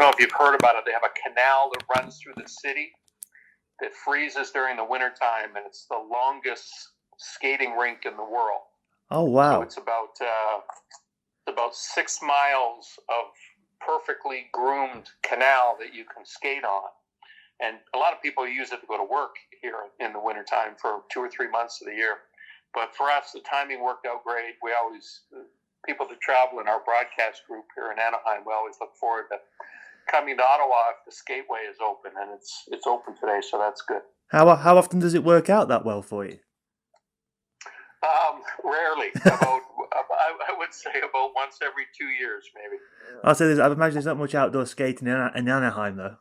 don't know if you've heard about it. They have a canal that runs through the city that freezes during the wintertime, and it's the longest skating rink in the world. Oh, wow. So it's about 6 miles of perfectly groomed canal that you can skate on. And a lot of people use it to go to work here in the wintertime for 2 or 3 months of the year. But for us, the timing worked out great. We always, people that travel in our broadcast group here in Anaheim, we always look forward to coming to Ottawa if the skateway is open, and it's open today, so that's good. How often does it work out that well for you? Rarely. I would say about once every 2 years, maybe. I'll say I imagine there's not much outdoor skating in Anaheim, though.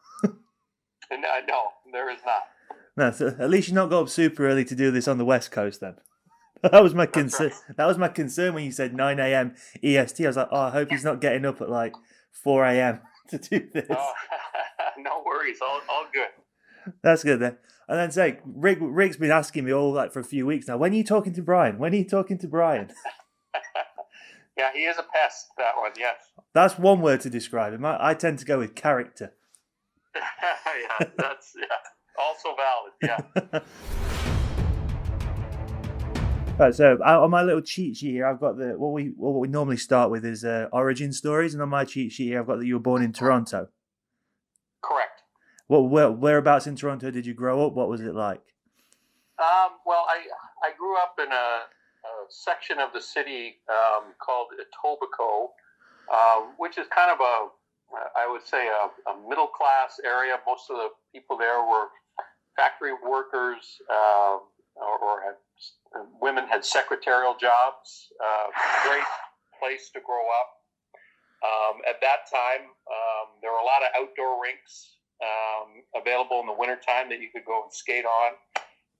No, there is not. No, so at least you not got up super early to do this on the West Coast, then. That was my concern. Right. That was my concern when you said 9 a.m. EST. I was like, I hope he's not getting up at like 4 a.m. to do this. Oh, no worries. All good. That's good then. And then say, Rick's been asking me all like for a few weeks now. When are you talking to Brian? Yeah, he is a pest. That one, yes. That's one word to describe him. I tend to go with character. Yeah, that's also valid. Yeah. Right, so on my little cheat sheet here, I've got what we normally start with is origin stories, and on my cheat sheet here, I've got that you were born in Toronto. Correct. Whereabouts in Toronto did you grow up? What was it like? Well, I grew up in a section of the city called Etobicoke, which is kind of I would say a middle class area. Most of the people there were factory workers, or women had secretarial jobs. Great place to grow up. At that time, there were a lot of outdoor rinks available in the wintertime that you could go and skate on.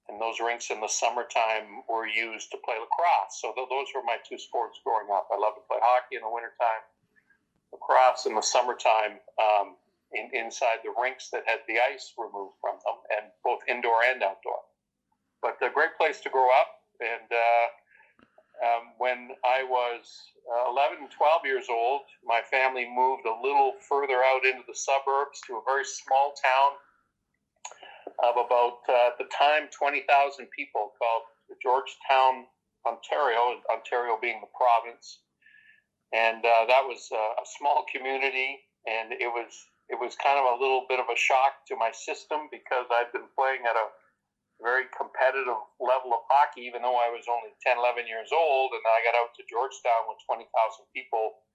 And those rinks in the summertime were used to play lacrosse. So those were my two sports growing up. I loved to play hockey in the wintertime, lacrosse in the summertime, inside the rinks that had the ice removed from them, and both indoor and outdoor. But a great place to grow up. And when I was 11, 12 years old, my family moved a little further out into the suburbs to a very small town of about, at the time, 20,000 people, called Georgetown, Ontario being the province. And that was a small community, and it was kind of a little bit of a shock to my system because I'd been playing at a very competitive level of hockey, even though I was only 10, 11 years old, and then I got out to Georgetown with 20,000 people.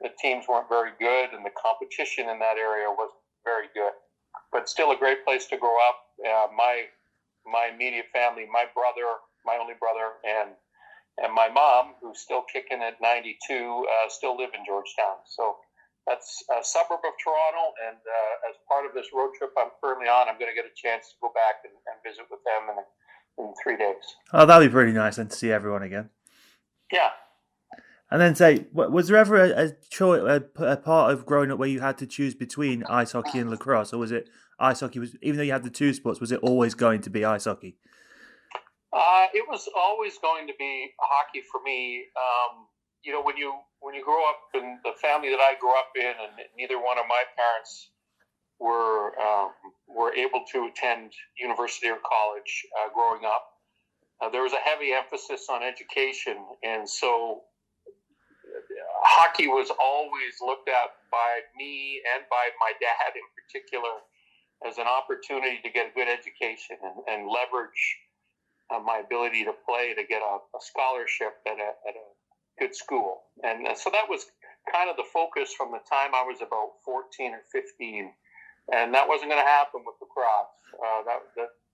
The teams weren't very good, and the competition in that area wasn't very good. But still a great place to grow up. My immediate family, my only brother, and my mom, who's still kicking at 92, still live in Georgetown. So that's a suburb of Toronto, and as part of this road trip I'm currently on, I'm going to get a chance to go back and visit with them in 3 days. Oh, that'd be pretty nice then to see everyone again. Yeah. And then say, was there ever a part of growing up where you had to choose between ice hockey and lacrosse, or was it ice hockey? Even though you had the two sports, was it always going to be ice hockey? It was always going to be hockey for me. When you grow up in the family that I grew up in, and neither one of my parents were able to attend university or college growing up, there was a heavy emphasis on education, and so hockey was always looked at by me and by my dad in particular as an opportunity to get a good education and leverage my ability to play to get a scholarship at a good school. And so that was kind of the focus from the time I was about 14 or 15. And that wasn't going to happen with lacrosse.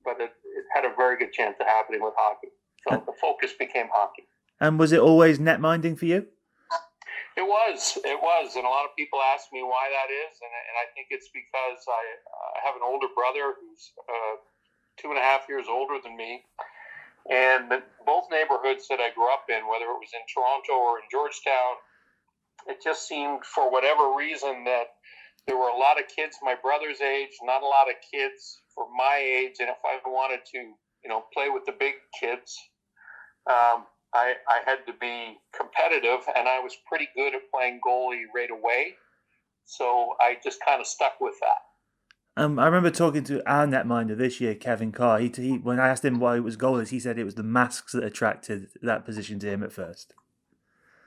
But it had a very good chance of happening with hockey. So the focus became hockey. And was it always netminding for you? It was, and a lot of people ask me why that is, and I think it's because I have an older brother who's 2.5 years older than me, and both neighborhoods that I grew up in, whether it was in Toronto or in Georgetown, it just seemed for whatever reason that there were a lot of kids my brother's age, not a lot of kids for my age, and if I wanted to, play with the big kids, I had to be competitive, and I was pretty good at playing goalie right away. So I just kind of stuck with that. I remember talking to our netminder this year, Kevin Carr. He when I asked him why it was goalies, he said it was the masks that attracted that position to him at first.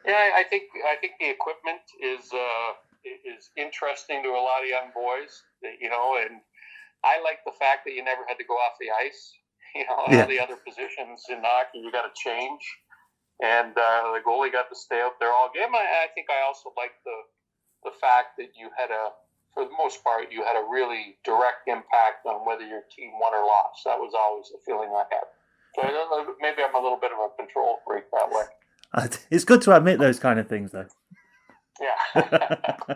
Yeah, I think the equipment is interesting to a lot of young boys, and I like the fact that you never had to go off the ice. All the other positions in hockey you got to change, and the goalie got to stay out there all game. I think I also like the fact that you had for the most part, you had a really direct impact on whether your team won or lost. That was always the feeling I had. So maybe I'm a little bit of a control freak that way. It's good to admit those kind of things, though. Yeah.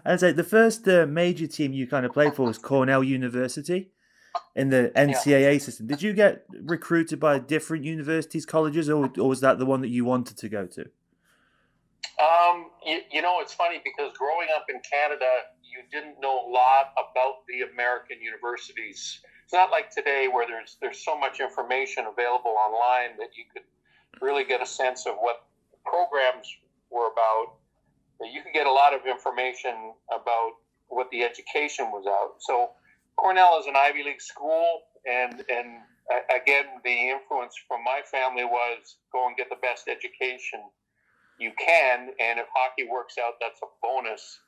I'd say the first major team you kind of played for was Cornell University in the NCAA system. Did you get recruited by different universities, colleges, or was that the one that you wanted to go to? It's funny because growing up in Canada, you didn't know a lot about the American universities. It's not like today where there's so much information available online that you could really get a sense of what programs were about. You could get a lot of information about what the education was out. So Cornell is an Ivy League school, and again, the influence from my family was go and get the best education you can, and if hockey works out, that's a bonus.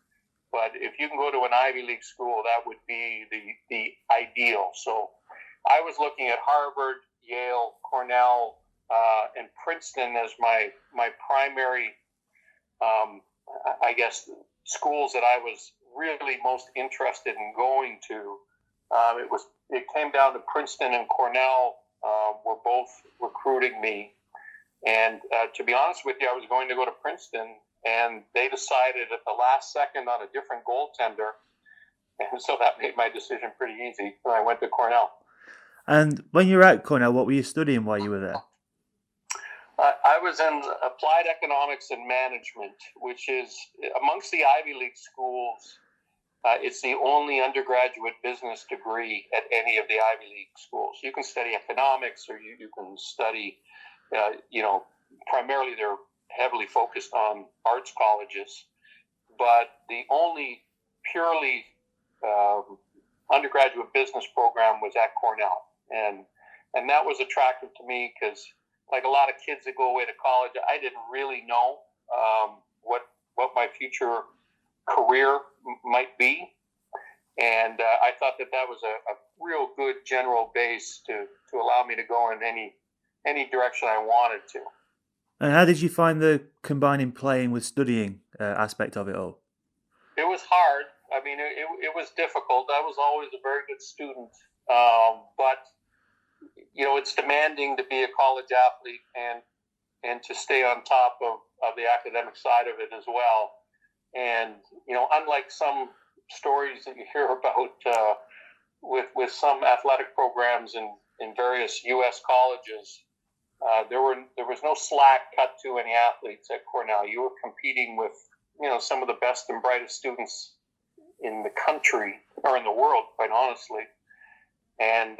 But if you can go to an Ivy League school, that would be the ideal. So I was looking at Harvard, Yale, Cornell, and Princeton as my primary, schools that I was really most interested in going to. It came down to Princeton and Cornell were both recruiting me. And to be honest with you, I was going to go to Princeton, and they decided at the last second on a different goaltender. And so that made my decision pretty easy. And I went to Cornell. And when you were at Cornell, what were you studying while you were there? I was in applied economics and management, which is amongst the Ivy League schools. It's the only undergraduate business degree at any of the Ivy League schools. You can study economics, or you can study, primarily they're heavily focused on arts colleges. But the only purely undergraduate business program was at Cornell. And that was attractive to me because, like a lot of kids that go away to college, I didn't really know what my future career might be. And I thought that was a real good general base to allow me to go in any direction I wanted to. And how did you find the combining playing with studying aspect of it all? It was hard. I mean, it was difficult. I was always a very good student. But, it's demanding to be a college athlete and to stay on top of the academic side of it as well. And, unlike some stories that you hear about with some athletic programs in various U.S. colleges, there was no slack cut to any athletes at Cornell. You were competing with, some of the best and brightest students in the country, or in the world, quite honestly. And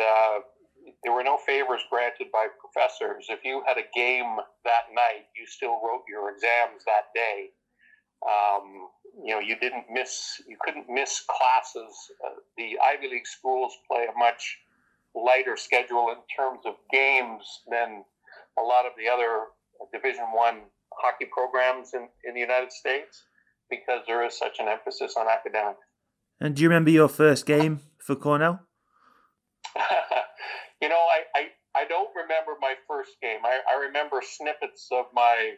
there were no favors granted by professors. If you had a game that night, you still wrote your exams that day. You couldn't miss classes. The Ivy League schools play a much lighter schedule in terms of games than a lot of the other Division I hockey programs in the United States, because there is such an emphasis on academics. And do you remember your first game for Cornell? I don't remember my first game. I remember snippets of my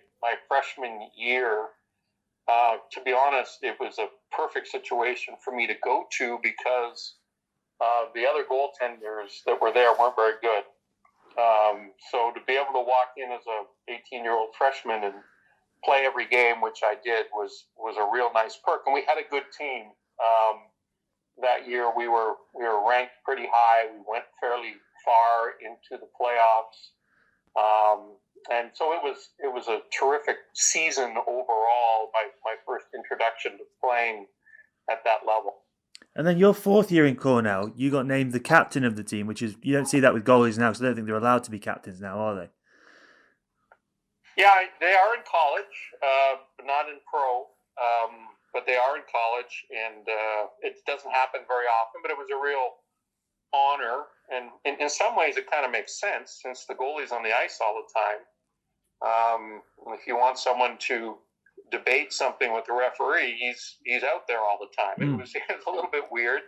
freshman year. To be honest, it was a perfect situation for me to go to because the other goaltenders that were there weren't very good. So to be able to walk in as a 18-year-old freshman and play every game, which I did, was a real nice perk. And we had a good team. That year we were ranked pretty high. We went fairly far into the playoffs. And so it was a terrific season overall, my first introduction to playing at that level. And then your fourth year in Cornell, you got named the captain of the team, which is, you don't see that with goalies now, because I don't think they're allowed to be captains now, are they? Yeah, they are in college, but not in pro. but they are in college, and it doesn't happen very often, but it was a real honor. And in some ways, it kind of makes sense since the goalie's on the ice all the time. If you want someone to debate something with the referee, he's out there all the time. It was a little bit weird,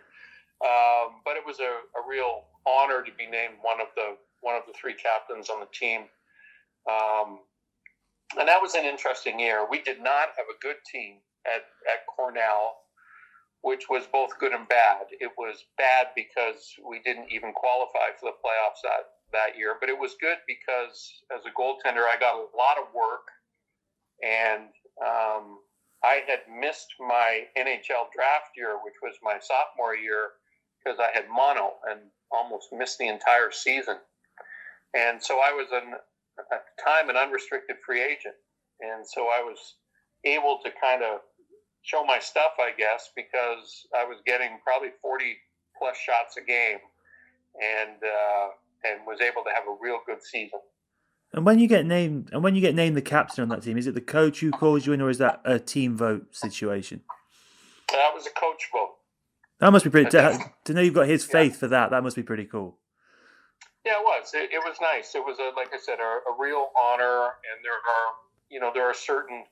but it was a real honor to be named one of the three captains on the team. And that was an interesting year. We did not have a good team at Cornell, which was both good and bad. It was bad because we didn't even qualify for the playoffs that year, but it was good because as a goaltender, I got a lot of work, and I had missed my NHL draft year, which was my sophomore year, because I had mono and almost missed the entire season. And so I was at the time an unrestricted free agent, and so I was able to kind of show my stuff, I guess, because I was getting probably 40 plus shots a game, and was able to have a real good season. And when you get named the captain on that team, is it the coach who calls you in, or is that a team vote situation? That was a coach vote. That must be pretty. To know you've got his faith for that must be pretty cool. Yeah, it was. It was nice. It was like I said, a real honor, and there are certain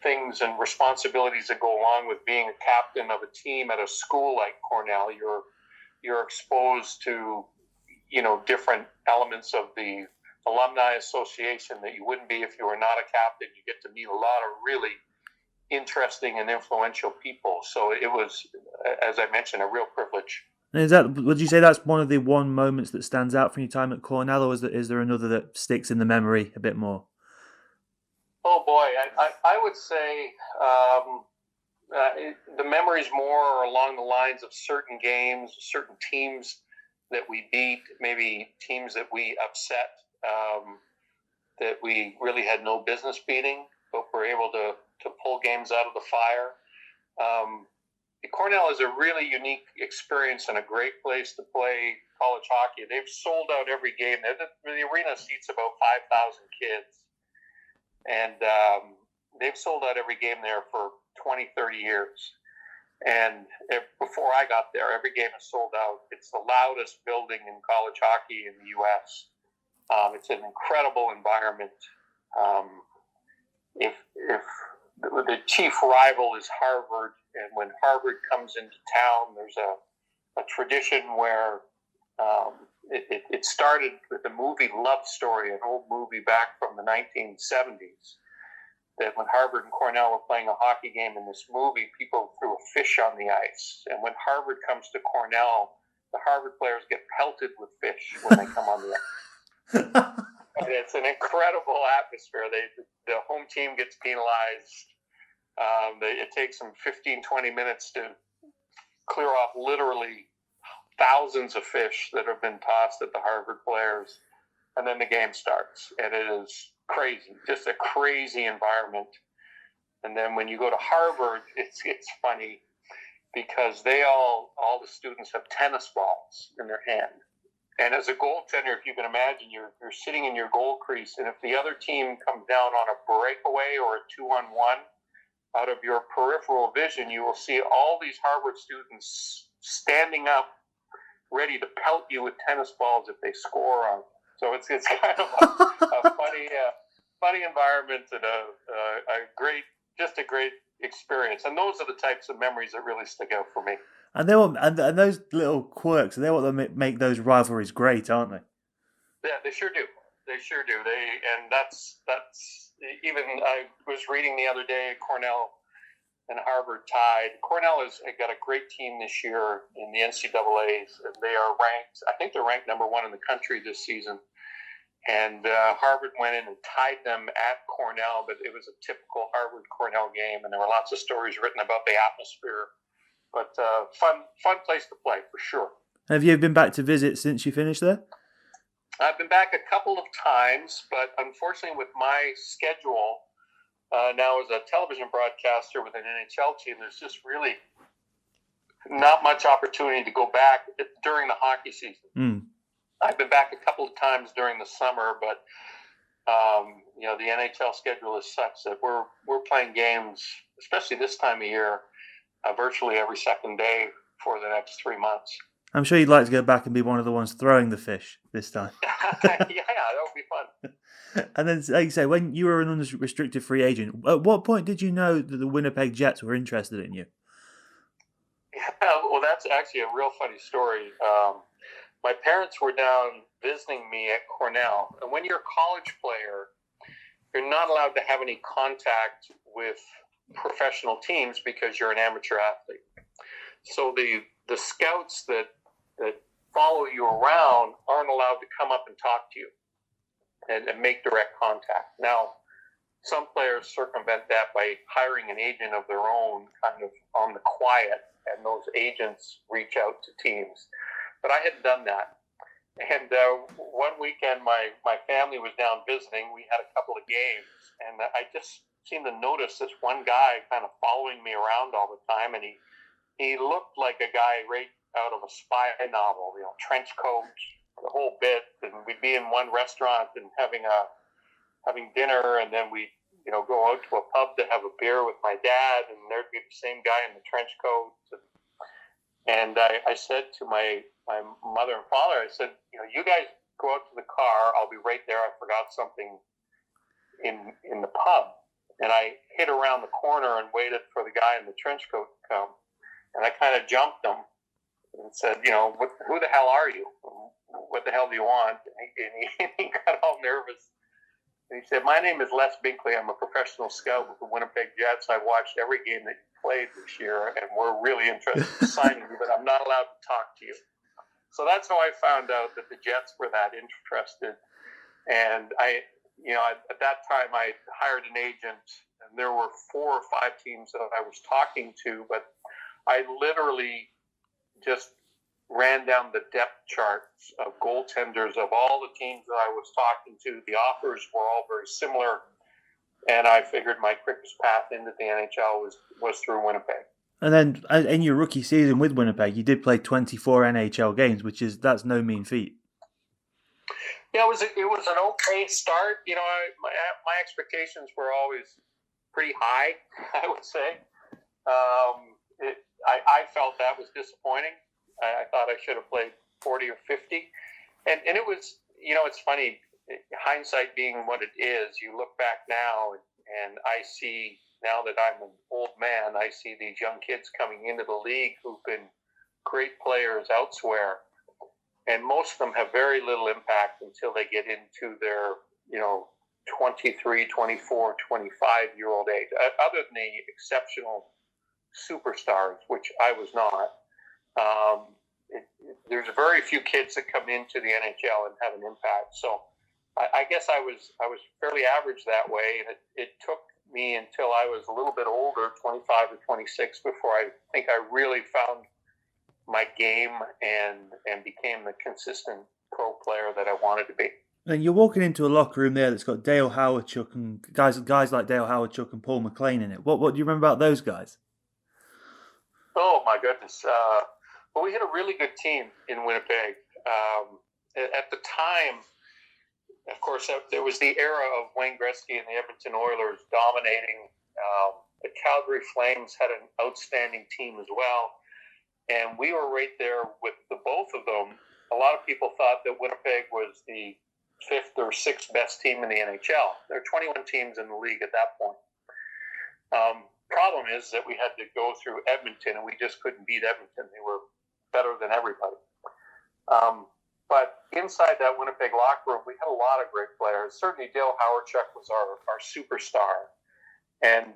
things and responsibilities that go along with being a captain of a team at a school like Cornell. You're exposed to different elements of the alumni association that you wouldn't be if you were not a captain. You get to meet a lot of really interesting and influential people. So it was, as I mentioned, a real privilege. And would you say that's one of the moments that stands out from your time at Cornell, or is there another that sticks in the memory a bit more? Oh boy, I would say the memories more are along the lines of certain games, certain teams that we beat, maybe teams that we upset, that we really had no business beating, but were able to pull games out of the fire. Cornell is a really unique experience and a great place to play college hockey. They've sold out every game. The arena seats about 5,000 kids. And they've sold out every game there for 20, 30 years. And before I got there, every game is sold out. It's the loudest building in college hockey in the U.S. It's an incredible environment. If the chief rival is Harvard, and when Harvard comes into town, there's a tradition where it started with the movie Love Story, an old movie back from the 1970s, that when Harvard and Cornell were playing a hockey game in this movie, people threw a fish on the ice. And when Harvard comes to Cornell, the Harvard players get pelted with fish when they come on the ice. It's an incredible atmosphere. The home team gets penalized. It takes them 15, 20 minutes to clear off literally thousands of fish that have been tossed at the Harvard players. And then the game starts. And it is crazy, just a crazy environment. And then when you go to Harvard, it's funny because all the students have tennis balls in their hand. And as a goaltender, if you can imagine, you're sitting in your goal crease, and if the other team comes down on a breakaway or a 2-on-1, out of your peripheral vision, you will see all these Harvard students standing up, ready to pelt you with tennis balls if they score on. So it's kind of a funny environment and a great experience. And those are the types of memories that really stick out for me. And those little quirks, they're what make those rivalries great, aren't they? Yeah, they sure do. That's even I was reading the other day, Cornell and Harvard tied. Cornell has got a great team this year in the NCAAs, and they are ranked. I think they're ranked number 1 in the country this season. And Harvard went in and tied them at Cornell, but it was a typical Harvard-Cornell game, and there were lots of stories written about the atmosphere. But fun place to play, for sure. Have you been back to visit since you finished there? I've been back a couple of times, but unfortunately with my schedule now as a television broadcaster with an NHL team, there's just really not much opportunity to go back during the hockey season. I've been back a couple of times during the summer, but the NHL schedule is such that we're playing games especially this time of year, virtually every second day for the next 3 months. I'm sure you'd like to go back and be one of the ones throwing the fish this time. Yeah, that would be fun. And then, like you say, when you were an unrestricted free agent, at what point did you know that the Winnipeg Jets were interested in you? Yeah, well, that's actually a real funny story. My parents were down visiting me at Cornell. And when you're a college player, you're not allowed to have any contact with professional teams because you're an amateur athlete. So the scouts that follow you around aren't allowed to come up and talk to you and make direct contact. Now, some players circumvent that by hiring an agent of their own kind of on the quiet, and those agents reach out to teams. But I hadn't done that. And one weekend, my family was down visiting. We had a couple of games, and I just seemed to notice this one guy kind of following me around all the time, and he looked like a guy right out of a spy novel, trench coat, the whole bit. And we'd be in one restaurant and having dinner, and then we'd go out to a pub to have a beer with my dad, and there'd be the same guy in the trench coat. And I said to my mother and father, I said, you guys go out to the car. I'll be right there. I forgot something in the pub. And I hid around the corner and waited for the guy in the trench coat to come. And I kind of jumped him and said, who the hell are you? What the hell do you want? And he got all nervous. And he said, my name is Les Binkley. I'm a professional scout with the Winnipeg Jets. I've watched every game that you played this year, and we're really interested in signing you, but I'm not allowed to talk to you. So that's how I found out that the Jets were that interested. And at that time, I hired an agent, and there were 4 or 5 teams that I was talking to, but I literally just ran down the depth charts of goaltenders of all the teams that I was talking to. The offers were all very similar, and I figured my quickest path into the NHL was through Winnipeg. And then in your rookie season with Winnipeg, you did play 24 NHL games, that's no mean feat. Yeah, it was an okay start. My expectations were always pretty high, I would say. I felt that was disappointing. I thought I should have played 40 or 50. And it was, it's funny, hindsight being what it is, you look back now and I see, now that I'm an old man, I see these young kids coming into the league who've been great players elsewhere. And most of them have very little impact until they get into their, 23, 24, 25-year-old age, other than the exceptional superstars, which I was not. There's very few kids that come into the NHL and have an impact. So I guess I was fairly average that way, and it took me until I was a little bit older, 25 or 26, before I think I really found my game and became the consistent pro player that I wanted to be. And you're walking into a locker room there that's got Dale Howardchuk and guys like Dale Howardchuk and Paul McLean in it. What do you remember about those guys? Oh my goodness! Well, we had a really good team in Winnipeg. At the time, of course, there was the era of Wayne Gretzky and the Edmonton Oilers dominating. The Calgary Flames had an outstanding team as well. And we were right there with the both of them. A lot of people thought that Winnipeg was the 5th or 6th best team in the NHL. There are 21 teams in the league at that point. Problem is that we had to go through Edmonton, and we just couldn't beat Edmonton. They were better than everybody. But inside that Winnipeg locker room, we had a lot of great players. Certainly Dale Howardchuk was our superstar. And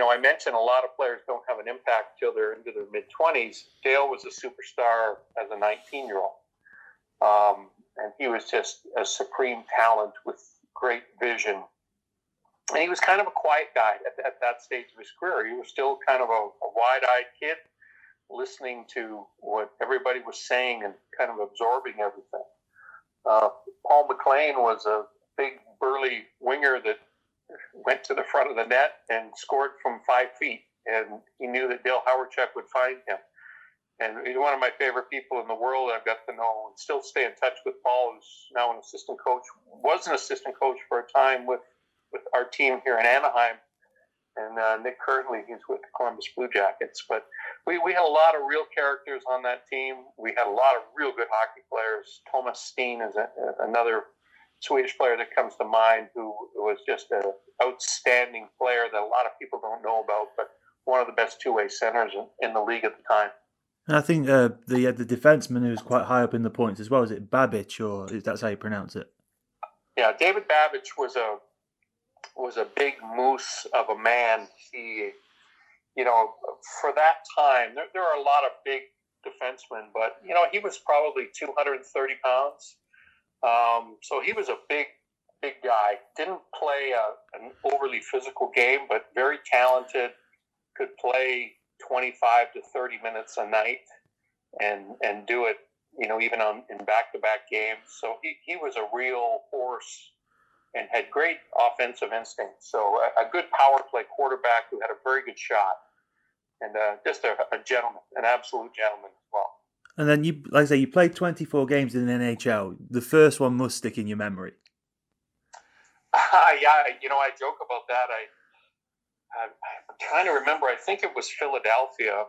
I mentioned a lot of players don't have an impact till they're into their mid-20s. Dale was a superstar as a 19-year-old. And he was just a supreme talent with great vision. And he was kind of a quiet guy at that stage of his career. He was still kind of a wide-eyed kid, listening to what everybody was saying and kind of absorbing everything. Paul McLean was a big, burly winger that went to the front of the net and scored from 5 feet. And he knew that Dale Howardchuk would find him. And he's one of my favorite people in the world I've got to know and still stay in touch with. Paul, who's now an assistant coach, was an assistant coach for a time with our team here in Anaheim. and Nick Curtley, he's with the Columbus Blue Jackets. But we had a lot of real characters on that team. We had a lot of real good hockey players. Thomas Steen is another Swedish player that comes to mind, who was just an outstanding player that a lot of people don't know about, but one of the best two-way centers in the league at the time. And I think the defenseman who was quite high up in the points as well, is it Babic, or that's how you pronounce it? Yeah, David Babic was a big moose of a man. He, for that time, there are a lot of big defensemen, but, he was probably 230 pounds. So he was a big guy. Didn't play an overly physical game, but very talented. Could play 25 to 30 minutes a night and do it, even in back-to-back games. So he was a real horse and had great offensive instincts. So a good power play quarterback who had a very good shot, and just a gentleman, an absolute gentleman as well. And then you played 24 games in the NHL. The first one must stick in your memory. Yeah, I joke about that. I'm trying to remember. I think it was Philadelphia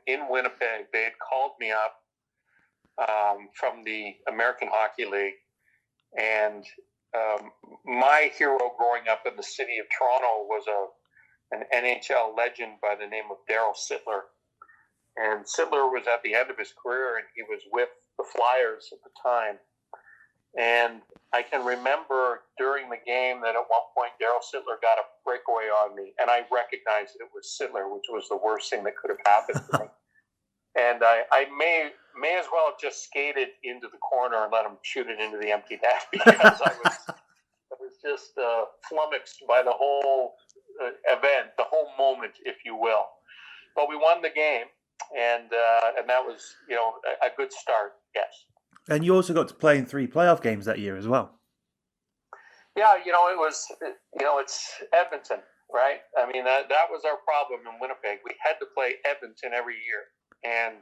in Winnipeg. They had called me up from the American Hockey League, and my hero growing up in the city of Toronto was an NHL legend by the name of Darryl Sittler. And Sittler was at the end of his career, and he was with the Flyers at the time. And I can remember during the game that at one point Darryl Sittler got a breakaway on me, and I recognized it was Sittler, which was the worst thing that could have happened to me. And I may as well have just skated into the corner and let him shoot it into the empty net, because I was just flummoxed by the whole event, the whole moment, if you will. But we won the game, and that was a good start. Yes. And you also got to play in 3 playoff games that year as well. Yeah, it was, it's Edmonton, right? I mean, that was our problem in Winnipeg. We had to play Edmonton every year, and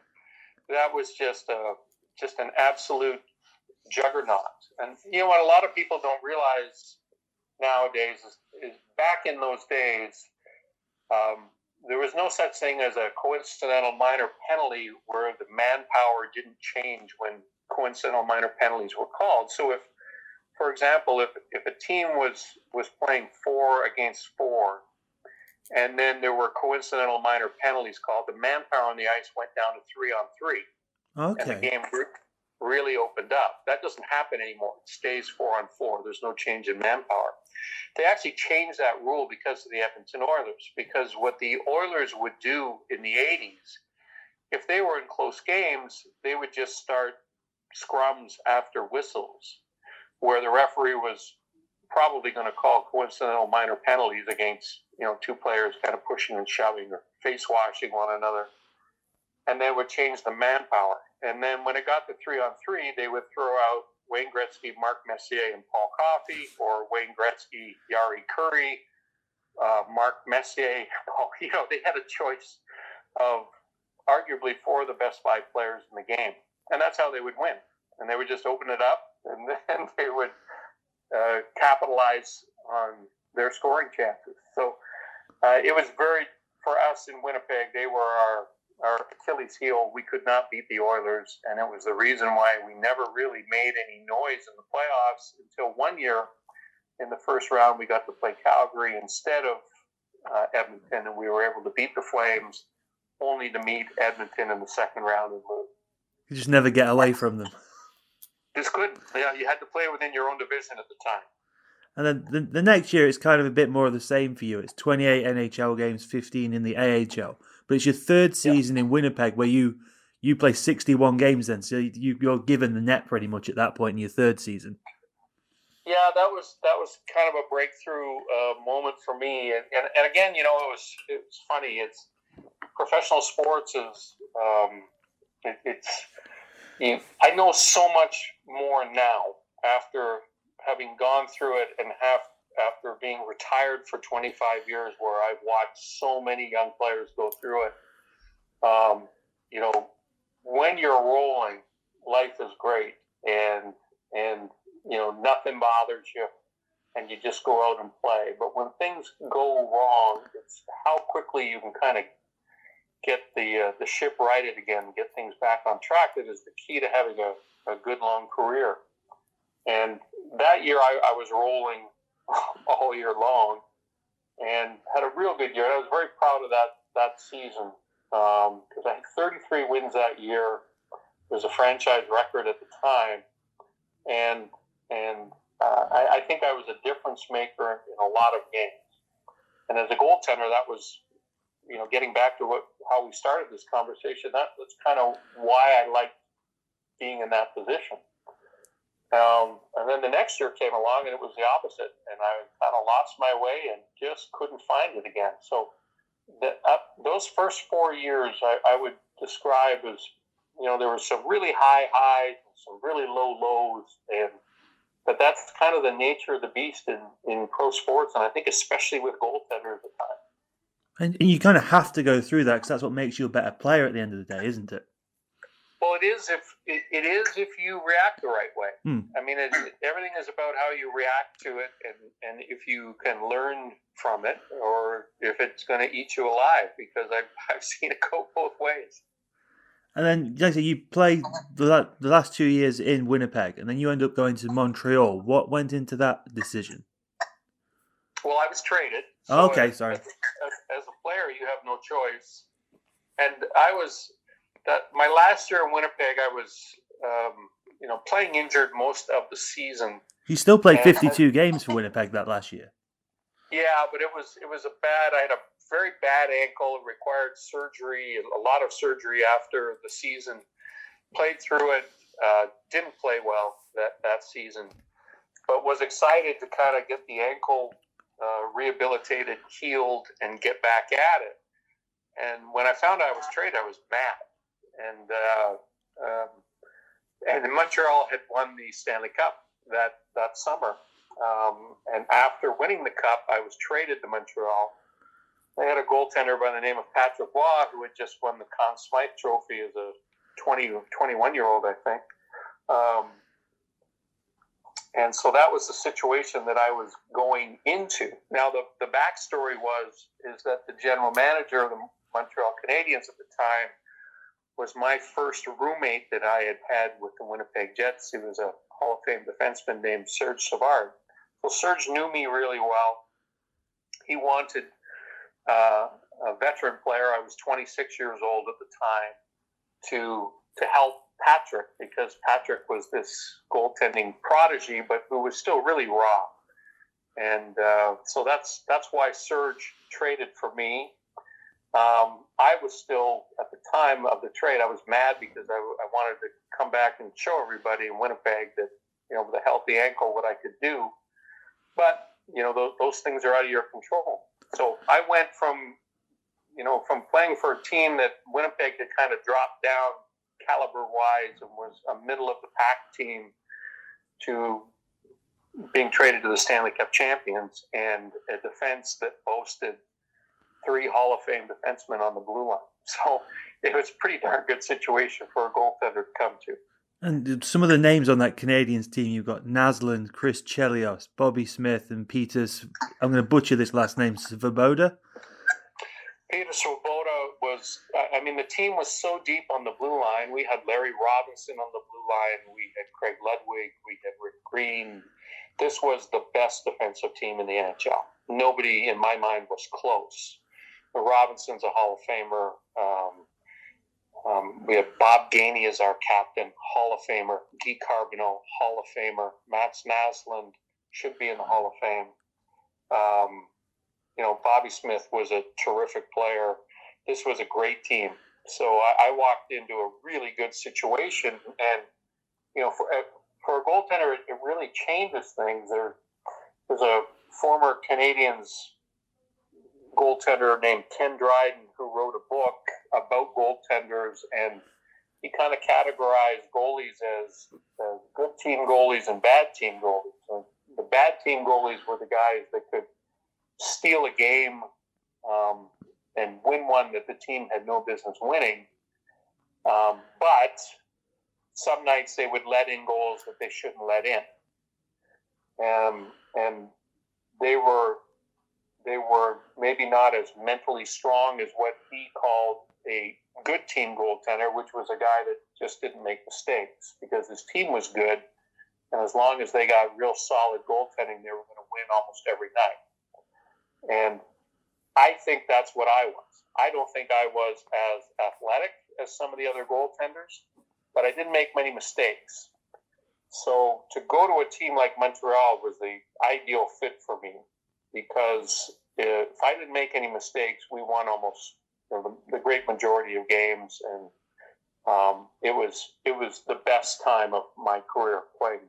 that was just an absolute juggernaut. And what a lot of people don't realize nowadays is back in those days, there was no such thing as a coincidental minor penalty where the manpower didn't change when coincidental minor penalties were called. So if, for example, if a team was playing 4 against 4, and then there were coincidental minor penalties called, the manpower on the ice went down to 3 on 3. Okay. And the game really opened up. That doesn't happen anymore. It stays 4 on 4. There's no change in manpower. They actually changed that rule because of the Edmonton Oilers, because what the Oilers would do in the 80s, if they were in close games, they would just start scrums after whistles, where the referee was probably going to call coincidental minor penalties against, 2 players kind of pushing and shoving or face washing one another. And they would change the manpower. And then when it got to 3 on 3, they would throw out Wayne Gretzky, Mark Messier, and Paul Coffey, or Wayne Gretzky, Yari Curry, Mark Messier, Paul. They had a choice of arguably 4 of the best 5 players in the game. And that's how they would win. And they would just open it up, and then they would capitalize on their scoring chances. So it was for us in Winnipeg, they were our Achilles heel. We could not beat the Oilers, and it was the reason why we never really made any noise in the playoffs until one year in the first round we got to play Calgary instead of Edmonton, and we were able to beat the Flames, only to meet Edmonton in the second round and lose. You just never get away from them. Just couldn't. Yeah, you had to play within your own division at the time. And then the next year, it's kind of a bit more of the same for you. It's 28 NHL games, 15 in the AHL. But it's your third season in Winnipeg where you play 61 games then. So you're given the net pretty much at that point in your third season. Yeah, that was kind of a breakthrough moment for me. And again, it was funny. It's professional sports is I know so much more now after having gone through it and after being retired for 25 years, where I've watched so many young players go through it. When you're rolling, life is great, and nothing bothers you. and you just go out and play. But when things go wrong, it's how quickly you can kind of get the ship righted again, get things back on track. That is the key to having a good long career. And that year I was rolling all year long and had a real good year. I was very proud of that season because I had 33 wins that year. It was a franchise record at the time. And I think I was a difference maker in a lot of games. And as a goaltender, that was, getting back to how we started this conversation, that's kind of why I liked being in that position. And then the next year came along, and it was the opposite. And I kind of lost my way and just couldn't find it again. So those first 4 years I would describe as, there were some really high highs and some really low lows. But that's kind of the nature of the beast in pro sports, and I think especially with goaltenders at the time. And you kind of have to go through that because that's what makes you a better player at the end of the day, isn't it? Well, it is if you react the right way. I mean, everything is about how you react to it, and if you can learn from it, or if it's going to eat you alive. Because I've seen it go both ways. And then, like I say, you played the last 2 years in Winnipeg, and then you end up going to Montreal. What went into that decision? Well, I was traded. So okay, sorry. As a player, you have no choice. And my last year in Winnipeg, I was, playing injured most of the season. You still played 52 games for Winnipeg that last year. Yeah, but it was I had a very bad ankle. It required surgery, a lot of surgery after the season. Played through it, didn't play well that season, but was excited to kind of get the ankle rehabilitated, healed, and get back at it. And when I found out I was traded, I was mad. And Montreal had won the Stanley Cup that summer. And after winning the cup, I was traded to Montreal. They had a goaltender by the name of Patrick Roy, who had just won the Conn Smythe Trophy as a 21-year-old, I think. And so that was the situation that I was going into. Now, the backstory is that the general manager of the Montreal Canadiens at the time was my first roommate that I had with the Winnipeg Jets. He was a Hall of Fame defenseman named Serge Savard. So Serge knew me really well. He wanted a veteran player. I was 26 years old at the time to help Patrick, because Patrick was this goaltending prodigy, but who was still really raw. And so that's why Serge traded for me. I was still, at the time of the trade, I was mad because I wanted to come back and show everybody in Winnipeg that, with a healthy ankle, what I could do. But, those things are out of your control. So I went from playing for a team that Winnipeg had kind of dropped down caliber-wise and was a middle-of-the-pack team to being traded to the Stanley Cup champions and a defense that boasted 3 Hall of Fame defensemen on the blue line. So it was a pretty darn good situation for a goaltender to come to. And some of the names on that Canadiens team, you've got Naslund, Chris Chelios, Bobby Smith, and Peters. I'm going to butcher this last name, Svoboda. Peter Svoboda was, the team was so deep on the blue line. We had Larry Robinson on the blue line. We had Craig Ludwig. We had Rick Green. This was the best defensive team in the NHL. Nobody, in my mind, was close. Robinson's a Hall of Famer. We have Bob Gainey as our captain, Hall of Famer. Guy Carbonneau, Hall of Famer. Mats Naslund should be in the Hall of Fame. Bobby Smith was a terrific player. This was a great team. So I walked into a really good situation. And, for a goaltender, it really changes things. There's a former Canadiens goaltender named Ken Dryden who wrote a book about goaltenders, and he kind of categorized goalies as good team goalies and bad team goalies. So the bad team goalies were the guys that could steal a game and win one that the team had no business winning. But some nights they would let in goals that they shouldn't let in. And they were maybe not as mentally strong as what he called a good team goaltender, which was a guy that just didn't make mistakes because his team was good. And as long as they got real solid goaltending, they were going to win almost every night. And I think that's what I was. I don't think I was as athletic as some of the other goaltenders, but I didn't make many mistakes. So to go to a team like Montreal was the ideal fit for me because if I didn't make any mistakes, we won almost the great majority of games, and it was the best time of my career playing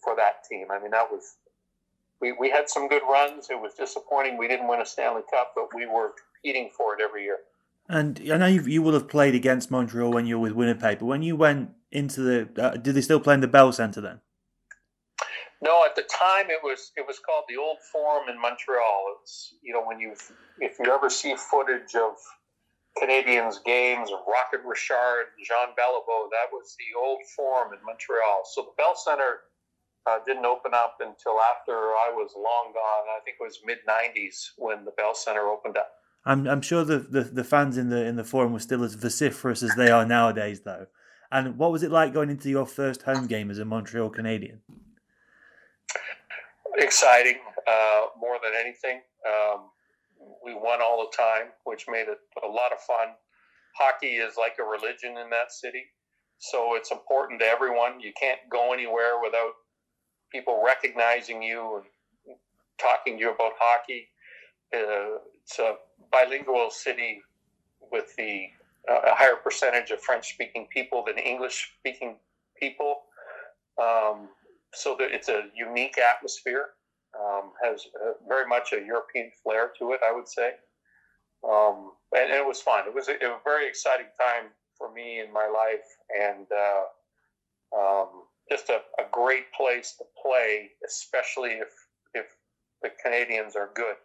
for that team. I mean, that was we had some good runs. It was disappointing we didn't win a Stanley Cup, but we were competing for it every year. And I know you would have played against Montreal when you were with Winnipeg, but when you went into the, did they still play in the Bell Centre then? No, at the time it was called the Old Forum in Montreal. It's if you ever see footage of Canadiens games of Rocket Richard, Jean Beliveau, that was the Old Forum in Montreal. So the Bell Centre didn't open up until after I was long gone. I think it was mid-90s when the Bell Centre opened up. I'm sure the fans in the Forum were still as vociferous as they are nowadays, though. And what was it like going into your first home game as a Montreal Canadien? Exciting, more than anything. We won all the time, which made it a lot of fun. Hockey is like a religion in that city, so it's important to everyone. You can't go anywhere without people recognizing you and talking to you about hockey. It's a bilingual city with a higher percentage of French-speaking people than English-speaking people. So that it's a unique atmosphere, has very much a European flair to it, I would say. And it was fun. It was a very exciting time for me in my life, and just a great place to play, especially if the Canadiens are good.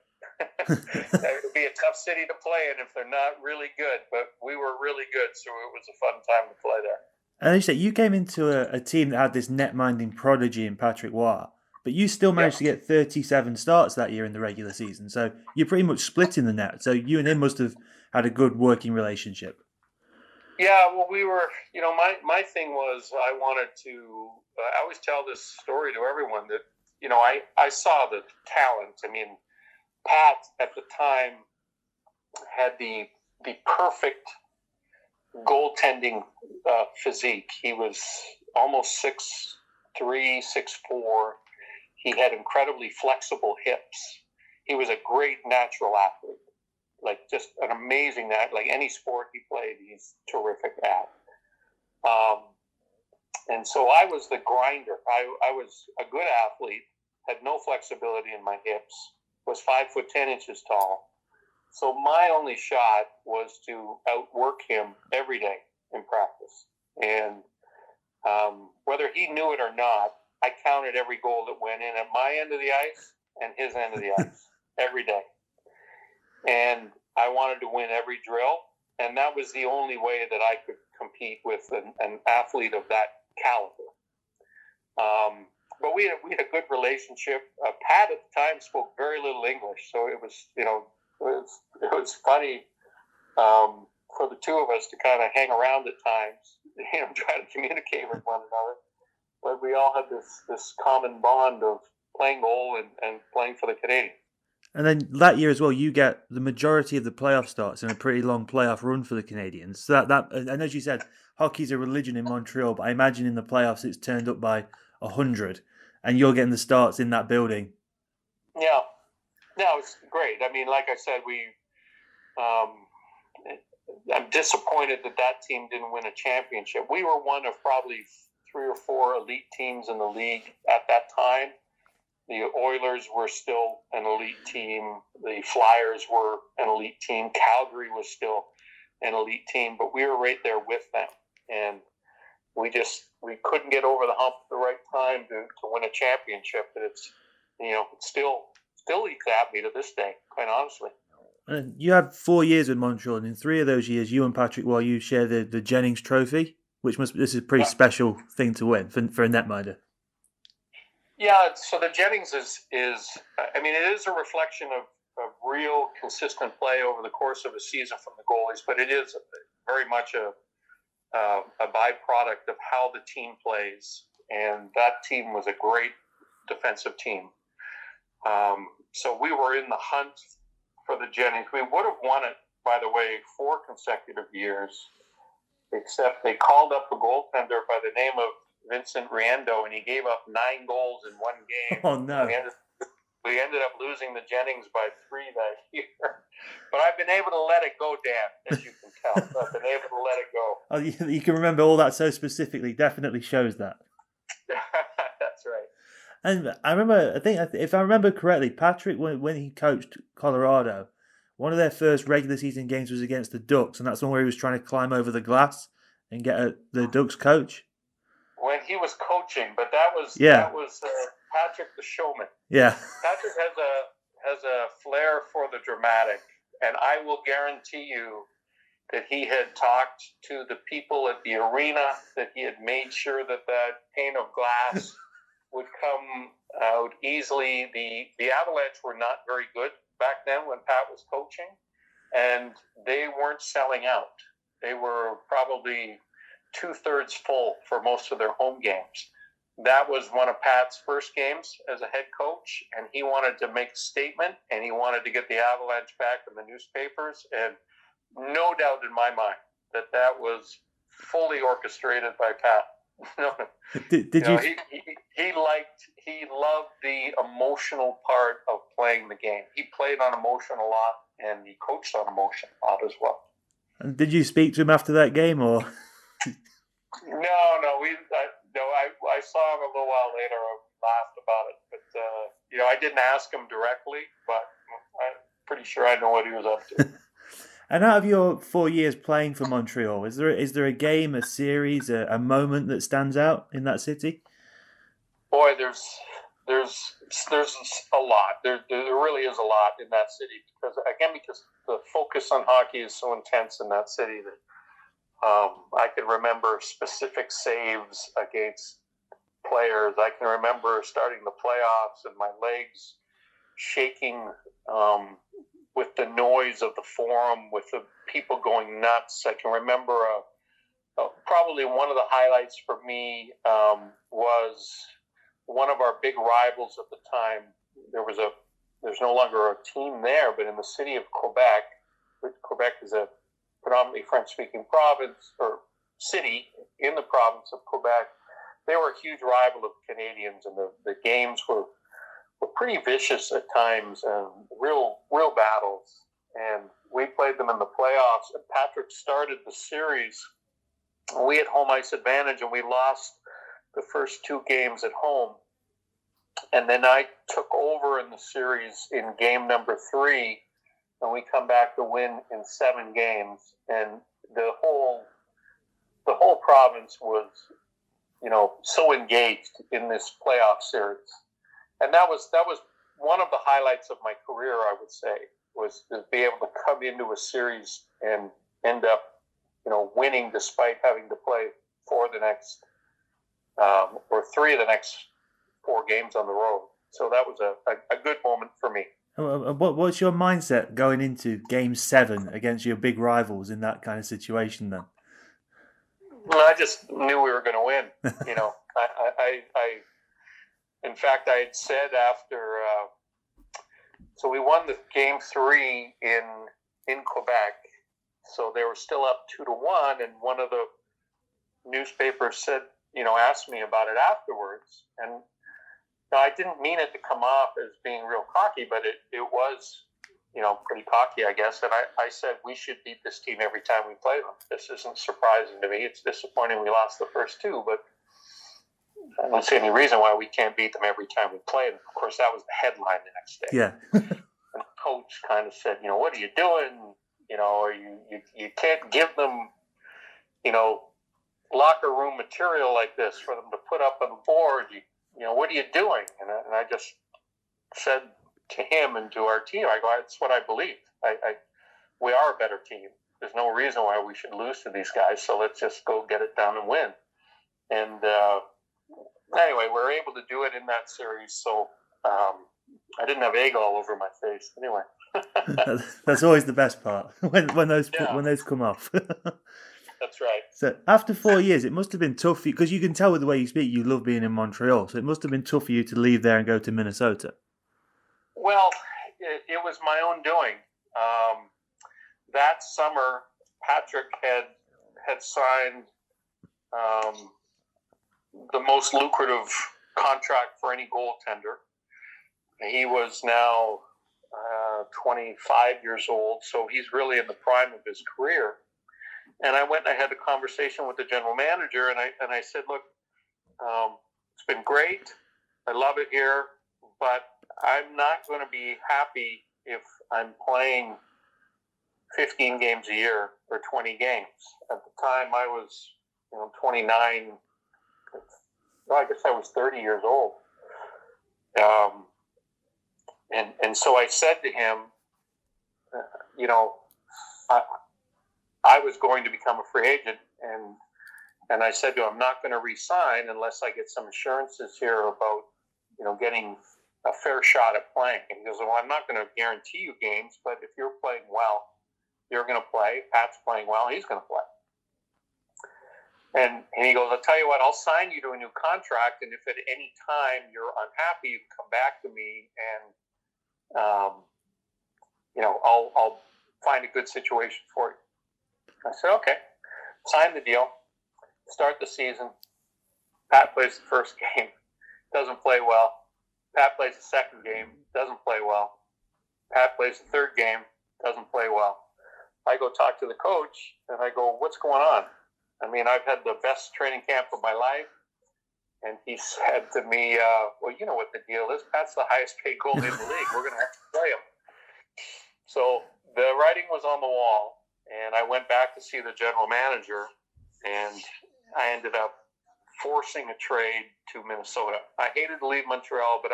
It would be a tough city to play in if they're not really good, but we were really good, so it was a fun time to play there. And as you said, you came into a team that had this net-minding prodigy in Patrick Roy, but you still managed to get 37 starts that year in the regular season. So you're pretty much splitting the net. So you and him must have had a good working relationship. Yeah, well, we were, my thing was I wanted to, I always tell this story to everyone that, I saw the talent. I mean, Pat at the time had the perfect goaltending physique. He was almost 6'3", 6'4". He had incredibly flexible hips. He was a great natural athlete, like just an amazing athlete. Like any sport he played, he's terrific at. And so I was the grinder. I was a good athlete, had no flexibility in my hips, was 5'10" tall. So my only shot was to outwork him every day in practice. And whether he knew it or not, I counted every goal that went in at my end of the ice and his end of the ice every day. And I wanted to win every drill. And that was the only way that I could compete with an athlete of that caliber. But we had a good relationship. Pat at the time spoke very little English, so it was, it was funny for the two of us to kind of hang around at times, try to communicate with one another. But we all had this common bond of playing goal and playing for the Canadiens. And then that year as well, you get the majority of the playoff starts in a pretty long playoff run for the Canadiens. So that and as you said, hockey's a religion in Montreal, but I imagine in the playoffs it's turned up by 100, and you're getting the starts in that building. Yeah. No, it's great. I mean, like I said, I'm disappointed that team didn't win a championship. We were one of probably 3 or 4 elite teams in the league at that time. The Oilers were still an elite team. The Flyers were an elite team. Calgary was still an elite team, but we were right there with them. And we couldn't get over the hump at the right time to win a championship. And it's, it still eats at me to this day, quite honestly. And you had 4 years with Montreal, and in 3 of those years, you and Patrick, you share the Jennings Trophy, which this is a pretty special thing to win for a netminder. Yeah, so the Jennings is I mean, it is a reflection of real consistent play over the course of a season from the goalies, but it is very much a byproduct of how the team plays, and that team was a great defensive team. So we were in the hunt for the Jennings. We would have won it, by the way, 4 consecutive years, except they called up a goaltender by the name of Vincent Riendo, and he gave up 9 goals in one game. Oh, no. We ended up losing the Jennings by 3 that year. But I've been able to let it go, Dan, as you can tell. I've been able to let it go. Oh, you can remember all that so specifically. Definitely shows that. That's right. And I think if I remember correctly, Patrick, when he coached Colorado, one of their first regular season games was against the Ducks, and that's one where he was trying to climb over the glass and get at the Ducks coach. When he was coaching, but that was Patrick the showman. Yeah. Patrick has a flair for the dramatic, and I will guarantee you that he had talked to the people at the arena, that he had made sure that pane of glass would come out easily. The Avalanche were not very good back then when Pat was coaching, and they weren't selling out. They were probably 2/3 full for most of their home games. That was one of Pat's first games as a head coach, and he wanted to make a statement, and he wanted to get the Avalanche back in the newspapers, and no doubt in my mind that was fully orchestrated by Pat. Did you? He loved the emotional part of playing the game. He played on emotion a lot, and he coached on emotion a lot as well. And did you speak to him after that game, or? No. I saw him a little while later. I laughed about it, but I didn't ask him directly, but I'm pretty sure I know what he was up to. And out of your 4 years playing for Montreal, is there a game, a series, a moment that stands out in that city? Boy, there's a lot. There really is a lot in that city because the focus on hockey is so intense in that city that I can remember specific saves against players. I can remember starting the playoffs and my legs shaking with the noise of the Forum, with the people going nuts. I can remember probably one of the highlights for me was one of our big rivals at the time. There's no longer a team there, but in the city of Quebec is a predominantly French-speaking province or city in the province of Quebec. They were a huge rival of the Canadiens, and the games were pretty vicious at times and real battles. And we played them in the playoffs, and Patrick started the series. We had home ice advantage, and we lost the first 2 games at home. And then I took over in the series in game number 3, and we come back to win in 7 games. And the whole province was, so engaged in this playoff series. And that was one of the highlights of my career, I would say, was to be able to come into a series and end up, winning despite having to play 3 of the next 4 games on the road. So that was a good moment for me. What's your mindset going into Game 7 against your big rivals in that kind of situation then? Well, I just knew we were going to win. In fact, I had said after, so we won the Game 3 in Quebec, so they were still up 2-1, and one of the newspapers said, asked me about it afterwards, and I didn't mean it to come off as being real cocky, but it was, pretty cocky, I guess. And I said, we should beat this team every time we play them. This isn't surprising to me. It's disappointing we lost the first 2, but I don't see any reason why we can't beat them every time we play them. Of course, that was the headline the next day. Yeah. And the coach kind of said, what are you doing? Or you can't give them, locker room material like this for them to put up on the board. What are you doing? And I just said to him and to our team, I go, that's what I believe. We are a better team. There's no reason why we should lose to these guys, so let's just go get it done and win. And anyway, we were able to do it in that series. So I didn't have egg all over my face. Anyway. That's always the best part when those come off. That's right. So after 4 years, it must have been tough for you, because you can tell with the way you speak you love being in Montreal. So it must have been tough for you to leave there and go to Minnesota. Well, it was my own doing. That summer, Patrick had signed the most lucrative contract for any goaltender. He was now 25 years old, so he's really in the prime of his career. And I went and I had a conversation with the general manager, and I said, look, it's been great. I love it here, but I'm not going to be happy if I'm playing 15 games a year or 20 games. At the time, I was 29. Well, I guess I was 30 years old. And so I said to him, I was going to become a free agent, and I said to him, I'm not going to re-sign unless I get some assurances here about, getting a fair shot at playing. And he goes, well, I'm not going to guarantee you games, but if you're playing well, you're going to play. Pat's playing well, he's going to play. And he goes, I'll tell you what, I'll sign you to a new contract, and if at any time you're unhappy, you can come back to me, and I'll find a good situation for you. I said, okay. Sign the deal. Start the season. Pat plays the first game. Doesn't play well. Pat plays the second game. Doesn't play well. Pat plays the third game. Doesn't play well. I go talk to the coach, and I go, what's going on? I mean, I've had the best training camp of my life. And he said to me, well, you know what the deal is. Pat's the highest paid goalie in the league. We're going to have to play him. So the writing was on the wall, and I went back to see the general manager, and I ended up forcing a trade to Minnesota. I hated to leave Montreal, but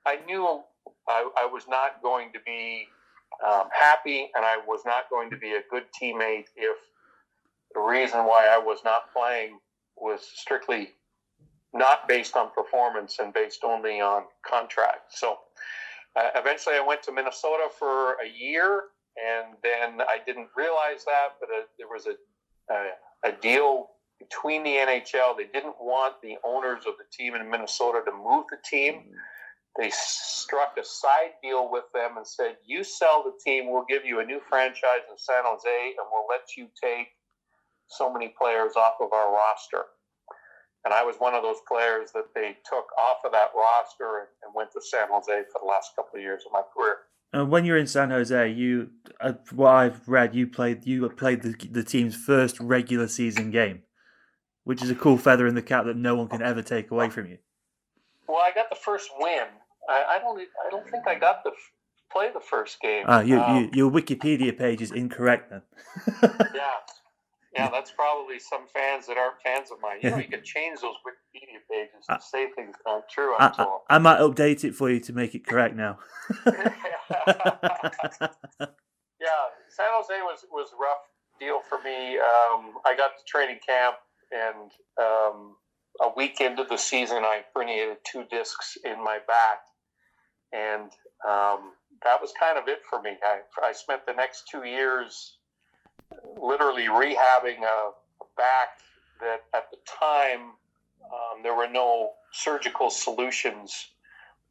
I knew I was not going to be happy, and I was not going to be a good teammate if the reason why I was not playing was strictly not based on performance and based only on contract. So eventually I went to Minnesota for a year, and then I didn't realize that, but there was a deal between the NHL. They didn't want the owners of the team in Minnesota to move the team. They struck a side deal with them and said, you sell the team, we'll give you a new franchise in San Jose, and we'll let you take so many players off of our roster. And I was one of those players that they took off of that roster and went to San Jose for the last couple of years of my career. And when you're in San Jose, what I've read, you played the team's first regular season game, which is a cool feather in the cap that no one can ever take away from you. Well, I got the first win. I don't think I got to play the first game. Your Wikipedia page is incorrect then. Yeah, that's probably some fans that aren't fans of mine. You can change those Wikipedia pages to say things that aren't true, I'm told. I might update it for you to make it correct now. Yeah, San Jose was a rough deal for me. I got to training camp, and a week into the season, I herniated 2 discs in my back. And that was kind of it for me. I spent the next 2 years literally rehabbing a back that at the time there were no surgical solutions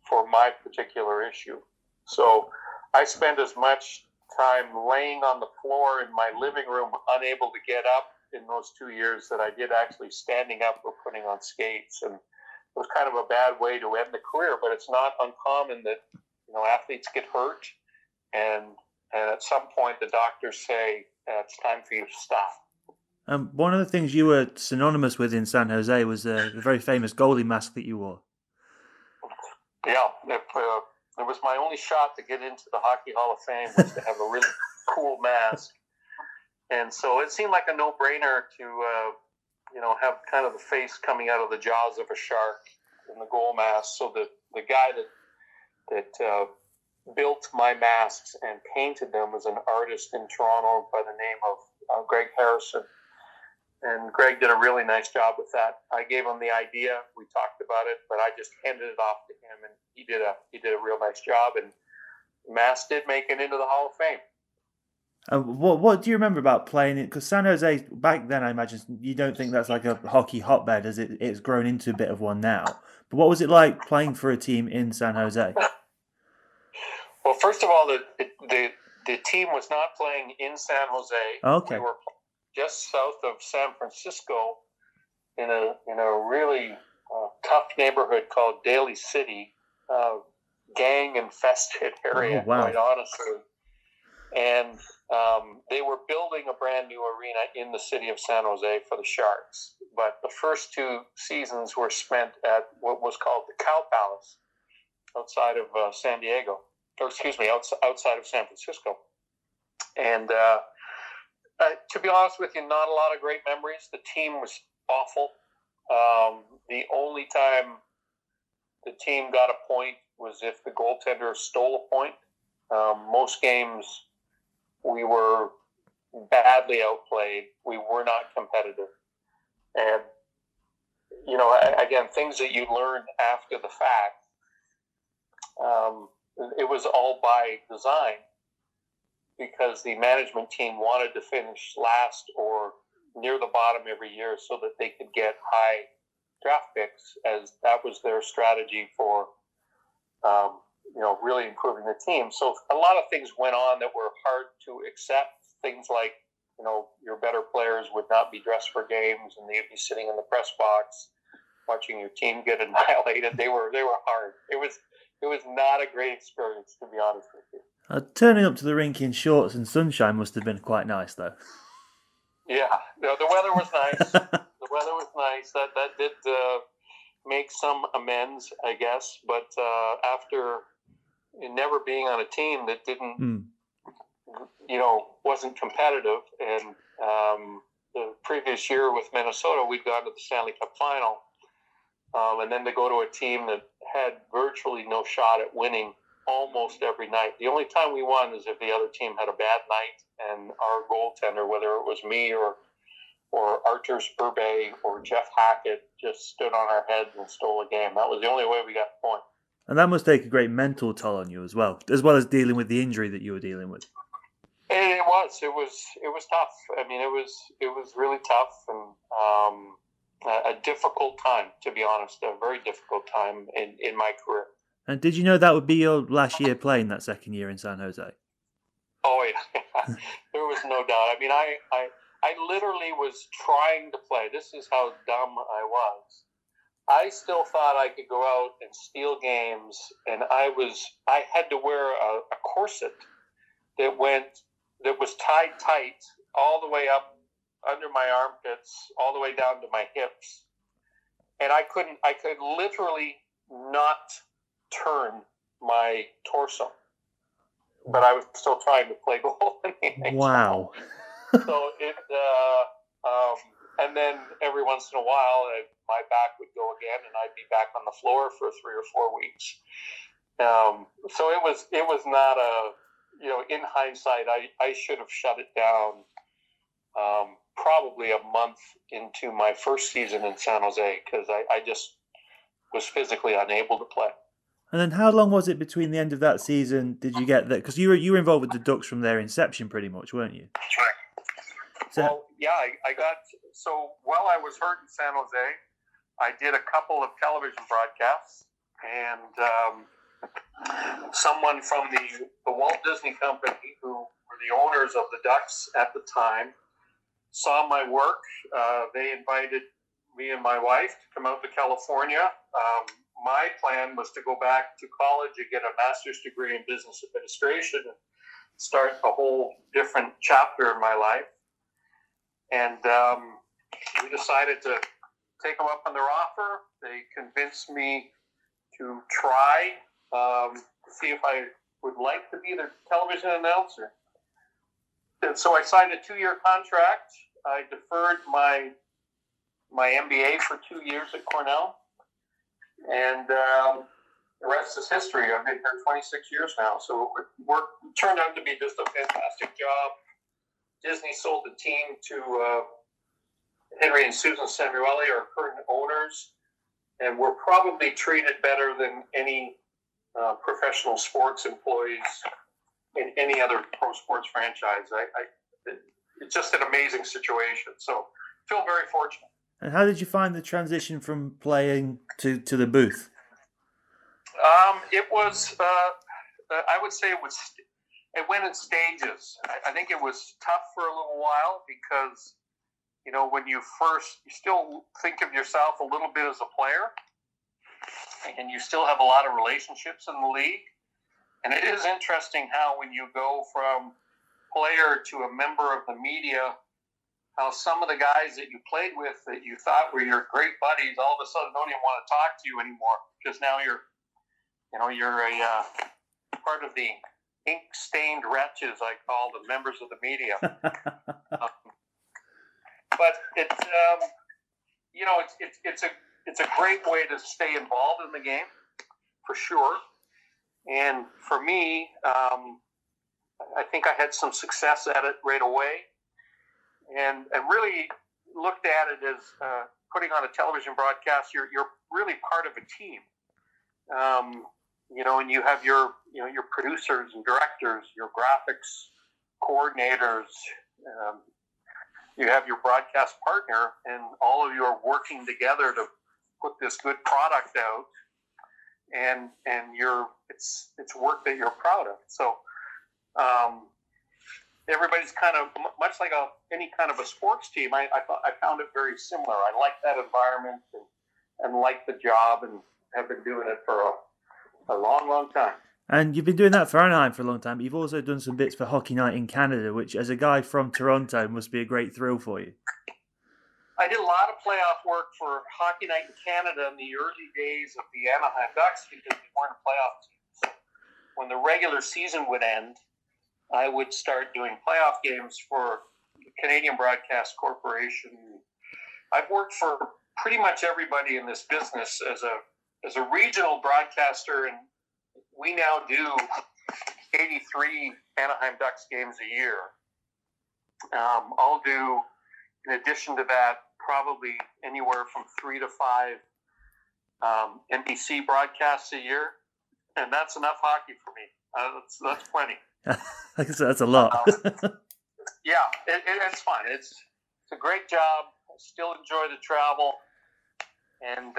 for my particular issue. So I spent as much time laying on the floor in my living room, unable to get up in those 2 years, that I did actually standing up or putting on skates. And it was kind of a bad way to end the career, but it's not uncommon that athletes get hurt, and at some point the doctors say it's time for you to stop. One of the things you were synonymous with in San Jose was the very famous goalie mask that you wore. Yeah, it was my only shot to get into the Hockey Hall of Fame, was to have a really cool mask. And so it seemed like a no-brainer to have kind of the face coming out of the jaws of a shark in the goal mask. So the guy that built my masks and painted them was an artist in Toronto by the name of Greg Harrison. And Greg did a really nice job with that. I gave him the idea. We talked about it, but I just handed it off to him, and he did a real nice job. And Mass did make it into the Hall of Fame. What do you remember about playing it? Because San Jose, back then, I imagine you don't think that's like a hockey hotbed, as it's grown into a bit of one now. But what was it like playing for a team in San Jose? Well, first of all, the team was not playing in San Jose. Okay. We were just south of San Francisco in a really tough neighborhood called Daly City, gang-infested area, quite honestly. And they were building a brand new arena in the city of San Jose for the Sharks. But the first 2 seasons were spent at what was called the Cow Palace outside of San Diego. Or excuse me, outside of San Francisco. And to be honest with you, not a lot of great memories. The team was awful. The only time the team got a point was if the goaltender stole a point. Most games we were badly outplayed. We were not competitive. And, again, things that you learn after the fact, it was all by design, because the management team wanted to finish last or near the bottom every year so that they could get high draft picks, as that was their strategy for, really improving the team. So a lot of things went on that were hard to accept. Things like, your better players would not be dressed for games, and they'd be sitting in the press box watching your team get annihilated. They were hard. It was not a great experience, to be honest with you. Turning up to the rink in shorts and sunshine must have been quite nice, though. Yeah, the weather was nice. The weather was nice. That did make some amends, I guess. But after never being on a team that didn't, wasn't competitive, and the previous year with Minnesota, we'd gone to the Stanley Cup final, and then to go to a team that had virtually no shot at winning almost every night. The only time we won is if the other team had a bad night and our goaltender, whether it was me or Artur Spurbe or Jeff Hackett, just stood on our heads and stole a game. That was the only way we got the point. And that must take a great mental toll on you as well as dealing with the injury that you were dealing with. And it was tough. I mean, it was really tough, and a difficult time, to be honest, a very difficult time in my career. And did you know that would be your last year playing that second year in San Jose? Oh, yeah. There was no doubt. I mean, I literally was trying to play. This is how dumb I was. I still thought I could go out and steal games, and I had to wear a corset that was tied tight all the way up under my armpits, all the way down to my hips. And I could literally not turn my torso, but I was still trying to play goal. Wow. So and then every once in a while, my back would go again, and I'd be back on the floor for 3 or 4 weeks. So it was not in hindsight, I should have shut it down probably a month into my first season in San Jose, because I just was physically unable to play. And then how long was it between the end of that season? Did you get that? Because you were involved with the Ducks from their inception pretty much, weren't you? That's right. So, well, yeah, I got... So while I was hurt in San Jose, I did a couple of television broadcasts, and someone from the Walt Disney Company, who were the owners of the Ducks at the time, saw my work. They invited me and my wife to come out to California. My plan was to go back to college and get a master's degree in business administration and start a whole different chapter in my life. And we decided to take them up on their offer. They convinced me to try to see if I would like to be their television announcer. And so I signed a 2-year contract. I deferred my MBA for 2 years at Cornell. And the rest is history. I've been here 26 years now. So it turned out to be just a fantastic job. Disney sold the team to Henry and Susan Samueli are current owners, and we're probably treated better than any professional sports employees in any other pro sports franchise. It's just an amazing situation. So I feel very fortunate. And how did you find the transition from playing to the booth? It was, I would say it went in stages. I think it was tough for a little while because, when you still think of yourself a little bit as a player, and you still have a lot of relationships in the league. And it is interesting how when you go from player to a member of the media, how some of the guys that you played with that you thought were your great buddies all of a sudden don't even want to talk to you anymore because now you're a part of the ink-stained wretches, I call the members of the media. But it's a great way to stay involved in the game, for sure. And for me, I think I had some success at it right away, and really looked at it as putting on a television broadcast. You're really part of a team, and you have your producers and directors, your graphics coordinators. You have your broadcast partner, and all of you are working together to put this good product out, and it's work that you're proud of. So everybody's kind of much like any kind of a sports team. I found it very similar. I like that environment and like the job, and have been doing it for a long, long time. And you've been doing that for Anaheim for a long time, but you've also done some bits for Hockey Night in Canada, which, as a guy from Toronto, must be a great thrill for you. I did a lot of playoff work for Hockey Night in Canada in the early days of the Anaheim Ducks because we weren't a playoff team. So when the regular season would end, I would start doing playoff games for the Canadian Broadcast Corporation. I've worked for pretty much everybody in this business as a regional broadcaster, and we now do 83 Anaheim Ducks games a year. I'll do, in addition to that, probably anywhere from 3 to 5 NBC broadcasts a year, and that's enough hockey for me. That's plenty. That's a lot. Yeah, it's fun. It's a great job. I still enjoy the travel, and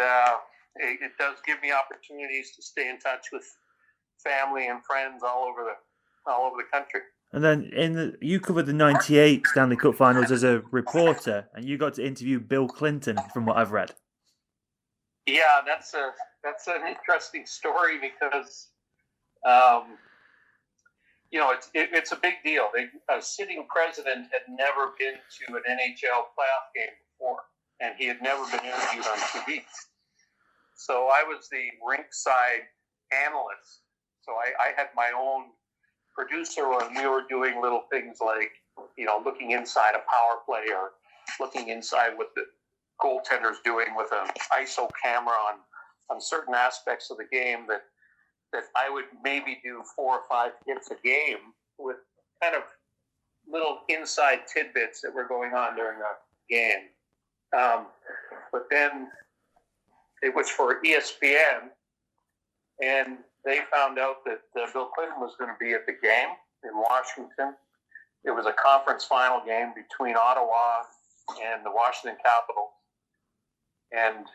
it does give me opportunities to stay in touch with family and friends all over the country. And then you covered the '98 Stanley Cup Finals as a reporter, and you got to interview Bill Clinton, from what I've read. Yeah, that's an interesting story because, it's a big deal. A sitting president had never been to an NHL playoff game before, and he had never been interviewed on TV. So I was the rinkside analyst. So I had my own producer, and we were doing little things like, looking inside a power play or looking inside what the goaltender's doing with an ISO camera on certain aspects of the game that I would maybe do 4 or 5 hits a game with kind of little inside tidbits that were going on during a game. But then it was for ESPN, and they found out that Bill Clinton was going to be at the game in Washington. It was a conference final game between Ottawa and the Washington Capitals. And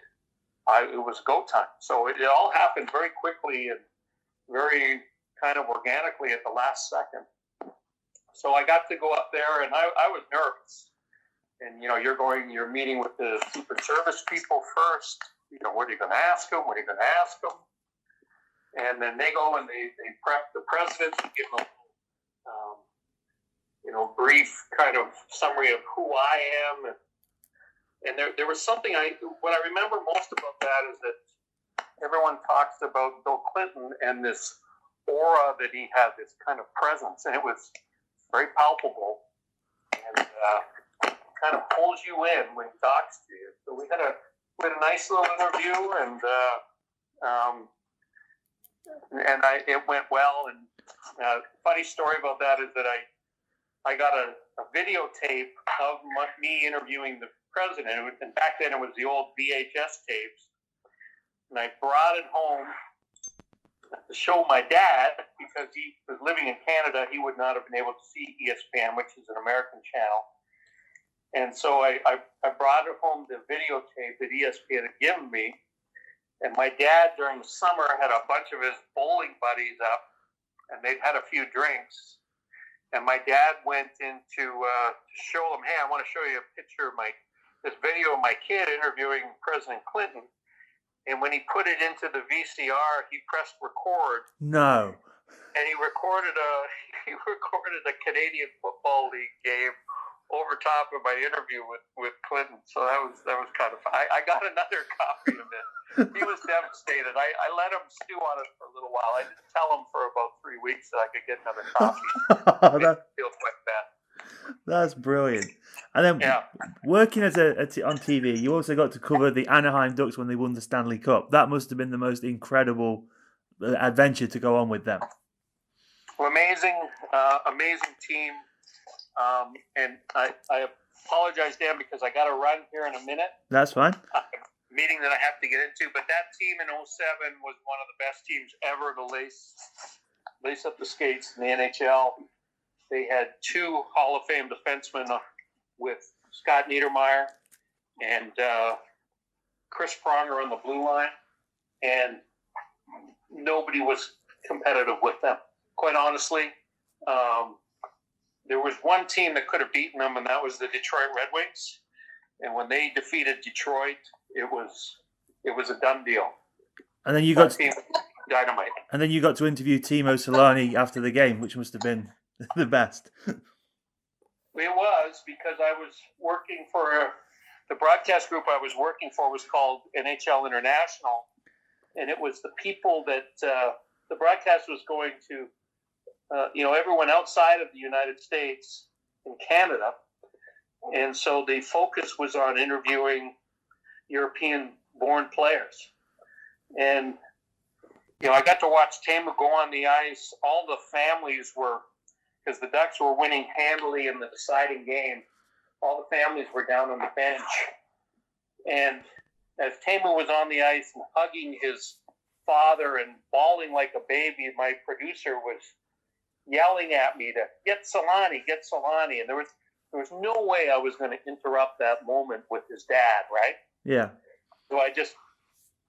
it was go time. So it all happened very quickly and very kind of organically at the last second. So I got to go up there, and I was nervous. And, you're meeting with the Secret Service people first. What are you going to ask them? What are you going to ask them? And then they go and they prep the president and give them a brief kind of summary of who I am. And there was something what I remember most about that is that everyone talks about Bill Clinton and this aura that he had, this kind of presence, and it was very palpable and kind of pulls you in when he talks to you. So we had a nice little interview, and it went well. And funny story about that is that I got a videotape of me interviewing president. And back then it was the old VHS tapes. And I brought it home to show my dad, because he was living in Canada. He would not have been able to see ESPN, which is an American channel. And so I brought it home, the videotape that ESPN had given me. And my dad, during the summer, had a bunch of his bowling buddies up, and they'd had a few drinks. And my dad went in to show them, hey, I want to show you a picture of this video of my kid interviewing President Clinton. And when he put it into the VCR, he pressed record. No. And he recorded a Canadian Football League game over top of my interview with Clinton. So that was kind of fun. I got another copy of it. He was devastated. I let him stew on it for a little while. I didn't tell him for about 3 weeks that I could get another copy. It feels quite bad. That's brilliant. And then working as on TV, you also got to cover the Anaheim Ducks when they won the Stanley Cup. That must have been the most incredible adventure to go on with them. Well, amazing team. And I apologize, Dan, because I got to run here in a minute. That's fine. Meeting that I have to get into. But that team in 2007 was one of the best teams ever to lace up the skates in the NHL. They had 2 Hall of Fame defensemen with Scott Niedermayer and Chris Pronger on the blue line. And nobody was competitive with them. Quite honestly, there was one team that could have beaten them, and that was the Detroit Red Wings. And when they defeated Detroit, it was a done deal. And then you got dynamite. And then you got to interview Timo Solani after the game, which must have been the best. It was, because I was working for the broadcast group I was working for was called NHL International, and it was the people that the broadcast was going to. Everyone outside of the United States and Canada. And so the focus was on interviewing European-born players. And, I got to watch Teemu go on the ice. All the families were, because the Ducks were winning handily in the deciding game, all the families were down on the bench. And as Teemu was on the ice and hugging his father and bawling like a baby, my producer was yelling at me to get Solani. And there was no way I was going to interrupt that moment with his dad, right? Yeah. So I just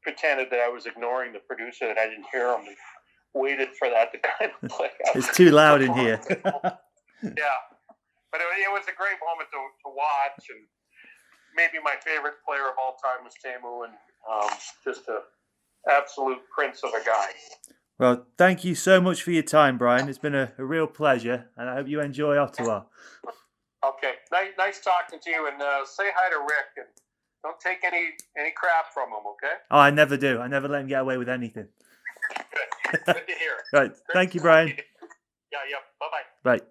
pretended that I was ignoring the producer, that I didn't hear him, and waited for that to kind of play out. It's too loud in here. Yeah. But it was a great moment to watch, and maybe my favorite player of all time was Teemu, and just an absolute prince of a guy. Well, thank you so much for your time, Brian. It's been a real pleasure, and I hope you enjoy Ottawa. Okay. Nice talking to you, and say hi to Rick, and don't take any crap from him, okay? Oh, I never do. I never let him get away with anything. Good to hear. Right. Thank you, Brian. Yeah. Bye-bye. Bye.